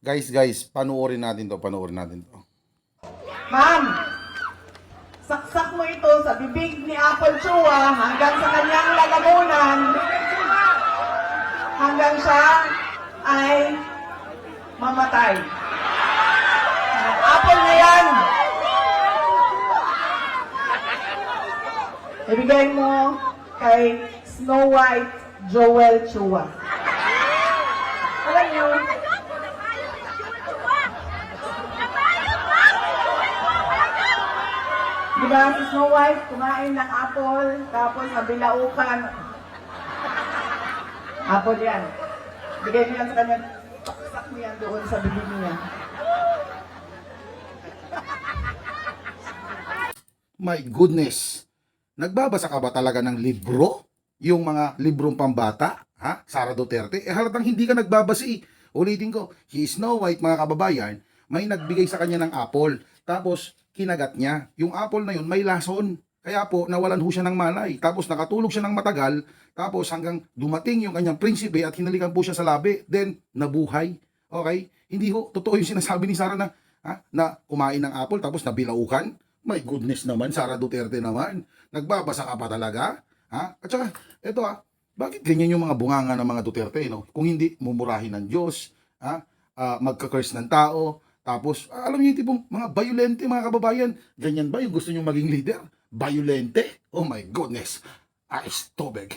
Guys, panoorin natin to. Ma'am, saksak mo ito sa bibig ni Apple Chua hanggang sa kanyang lalamunan hanggang siya ay mamatay. Ang apple na yan, ibigay mo kay Snow White Joel Chua. Alam niyo, di ba si Snow White kumain ng apple, tapos nabilaukan. Apple yan. Bigay mo yan sa kanya, saksak mo yan doon sa bibig niya. My goodness. Nagbabasa ka ba talaga ng libro? Yung mga librong pambata? Ha? Sara Duterte? Halatang hindi ka nagbabasi. Ulitin ko, si Snow White, mga kababayan, may nagbigay sa kanya ng apple. Tapos, kinagat niya. Yung apple na yun, may lason. Kaya po, nawalan ho siya ng malay. Tapos, nakatulog siya ng matagal. Tapos, hanggang dumating yung kanyang prinsipe at hinalikan po siya sa labi. Then, nabuhay. Okay? Hindi ho, totoo yung sinasabi ni Sara na kumain ng apple tapos nabilaukan. My goodness naman, Sara Duterte naman. Nagbabasa ka pa talaga? Ha? At saka, eto bakit ganyan yung mga bunganga ng mga Duterte, no? Kung hindi, mumurahin ng Diyos, magka-curse ng tao, tapos, alam niyo yung tipong mga violente, mga kababayan, ganyan ba yung gusto nyo maging leader? Violente? Oh my goodness. Tubig.